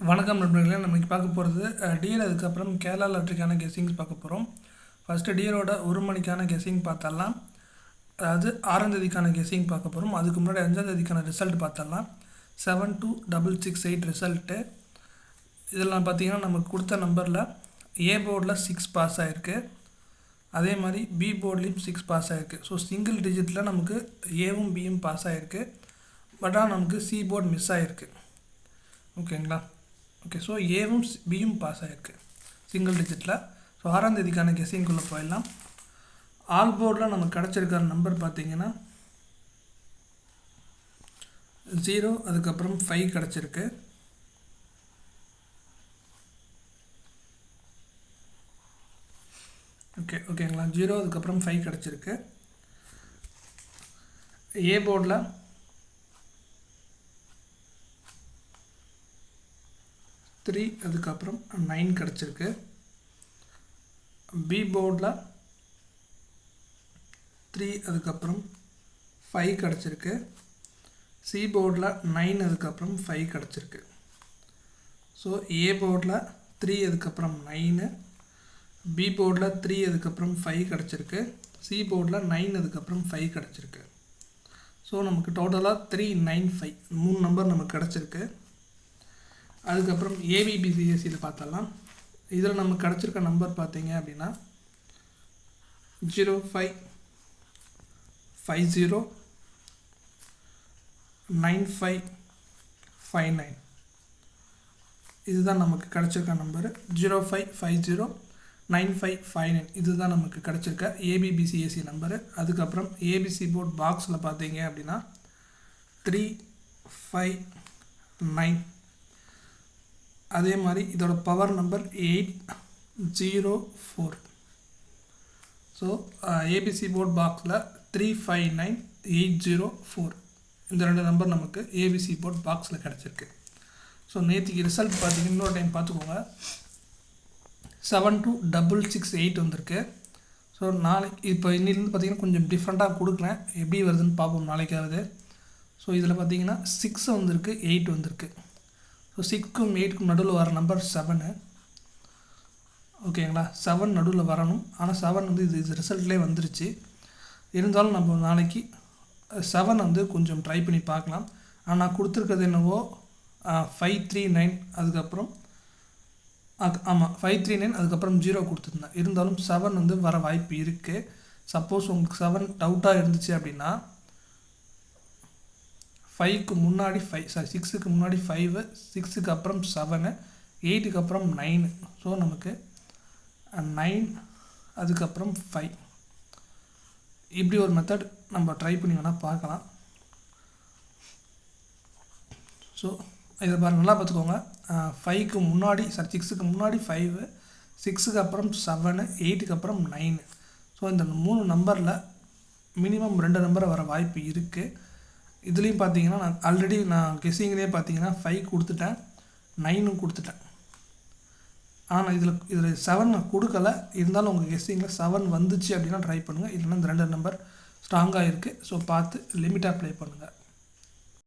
வணக்கம் நண்பர்களே. நம்ம இன்றைக்கி பார்க்க போகிறது டியர். அதுக்கப்புறம் கேரளா லாட்ரிக்கான கெஸ்ஸிங்ஸ் பார்க்க போகிறோம். ஃபஸ்ட்டு டியரோட 1 மணிக்கான கெஸ்ஸிங் பார்த்தரலாம். அதாவது 6ஆம் தேதிக்கான கெஸ்ஸிங் பார்க்க போகிறோம். அதுக்கு முன்னாடி 5ஆம் தேதிக்கான ரிசல்ட் பார்த்தரலாம். 72668 ரிசல்ட்டு. இதெல்லாம் பார்த்தீங்கன்னா நமக்கு கொடுத்த நம்பரில் ஏ போர்டில் 6 பாஸ் ஆகிருக்கு. அதே மாதிரி பி போர்ட்லேயும் 6 பாஸ் ஆகிருக்கு. ஸோ சிங்கிள் டிஜிட்டில் நமக்கு ஏவும் பியும் பாஸ் ஆகிருக்கு. பட் ஆனால் நமக்கு சி போர்டு மிஸ் ஆகிருக்கு. ஓகேங்களா? ஓகே, ஸோ ஏவும் பியும் பாஸ் ஆகிருக்கு சிங்கிள் டிஜிட்டில். ஸோ 6ஆம் தேதிக்கான கெஸ்ஸிங்குள்ளே போயிடலாம். ஆல் போர்டில் நமக்கு கிடச்சிருக்கிற நம்பர் பார்த்தீங்கன்னா 0, அதுக்கப்புறம் 5 கிடச்சிருக்கு. ஓகேங்களா? 0 அதுக்கப்புறம் 5 கிடச்சிருக்கு. ஏ போர்டில் 3, அதுக்கப்புறம் 9 கிடச்சிருக்கு. பி போர்டில் 3, அதுக்கப்புறம் 5 கிடச்சிருக்கு. சி போர்டில் 9, அதுக்கப்புறம் 5 கிடச்சிருக்கு. ஸோ ஏ போர்டில் 3, அதுக்கப்புறம் 9, பி போர்டில் 3, அதுக்கப்புறம் 5 கிடச்சிருக்கு. சி போர்டில் 9, அதுக்கப்புறம் 5 கிடச்சிருக்கு. ஸோ நமக்கு டோட்டலாக 3, 9, 5 3 நம்பர் நமக்கு கிடச்சிருக்கு. அதுக்கப்புறம் ஏபிபிசிஎஸ்சியில் பார்த்தலாம். இதில் நமக்கு கிடச்சிருக்க நம்பர் பார்த்தீங்க அப்படின்னா 05509559. இதுதான் நமக்கு கிடச்சிருக்க நம்பரு. 05509559 இதுதான் நமக்கு கிடச்சிருக்க ஏபிபிசிஎஸ்சி நம்பரு. அதுக்கப்புறம் ஏபிசி போர்ட் பாக்ஸில் பார்த்தீங்க அப்படின்னா 359. அதே மாதிரி இதோட power number 804. So A B C board பாக்ஸில் 359804 இந்த 2 நம்பர் நமக்கு ஏபிசி போர்ட் பாக்ஸில் கிடச்சிருக்கு. ஸோ நேற்றுக்கு ரிசல்ட் பார்த்தீங்கன்னா இன்னொரு டைம் பார்த்துக்கோங்க. 72668 வந்திருக்கு. ஸோ நாளைக்கு இப்போ இன்னிலேருந்து பார்த்தீங்கன்னா கொஞ்சம் டிஃப்ரெண்ட்டாக கொடுக்குறேன். எப்படி வருதுன்னு பார்ப்போம் நாளைக்காவது. ஸோ இதில் பார்த்தீங்கன்னா 6 வந்திருக்கு, 8 வந்திருக்கு. ஸோ 6க்கும் 8க்கும் நடுவில் வர நம்பர் 7. ஓகேங்களா? 7 நடுவில் வரணும். ஆனால் 7 வந்து இது ரிசல்ட்லேயே வந்துருச்சு. இருந்தாலும் நம்ம நாளைக்கு 7 வந்து கொஞ்சம் ட்ரை பண்ணி பார்க்கலாம். ஆனால் நான் கொடுத்துருக்கிறது என்னவோ 539, அதுக்கப்புறம் ஆமாம் 539, அதுக்கப்புறம் 0 கொடுத்துருந்தேன். இருந்தாலும் 7 வந்து வர வாய்ப்பு இருக்குது. சப்போஸ் உங்களுக்கு 7 டவுட்டாக இருந்துச்சு அப்படின்னா 5க்கு முன்னாடி 6க்கு முன்னாடி 5, 6க்கு அப்புறம் 7, 8க்கு அப்புறம் 9. ஸோ நமக்கு 9, அதுக்கப்புறம் 5. இப்படி ஒரு மெத்தட் நம்ம ட்ரை பண்ணி வேணால் பார்க்கலாம். ஸோ இதை பாருங்கள், நல்லா பார்த்துக்கோங்க. 5க்கு முன்னாடி 6க்கு முன்னாடி 5, 6க்கு அப்புறம் 7, 8க்கு அப்புறம் 9. ஸோ இந்த 3 நம்பரில் மினிமம் 2 நம்பரை வர வாய்ப்பு இருக்குது. இதுலேயும் பார்த்தீங்கன்னா நான் ஆல்ரெடி கெஸ்ஸிங்லேயே பார்த்தீங்கன்னா 5 கொடுத்துட்டேன், 9ம் கொடுத்துட்டேன். ஆனால் இதில் 7 நான் கொடுக்கல. இருந்தாலும் உங்கள் கெஸ்ஸிங்கில் 7 வந்துச்சு அப்படின்னா ட்ரை பண்ணுங்கள். இல்லைன்னா இந்த 2 நம்பர் ஸ்ட்ராங்காக இருக்குது. ஸோ பார்த்து லிமிட்டாக ப்ளே பண்ணுங்கள்.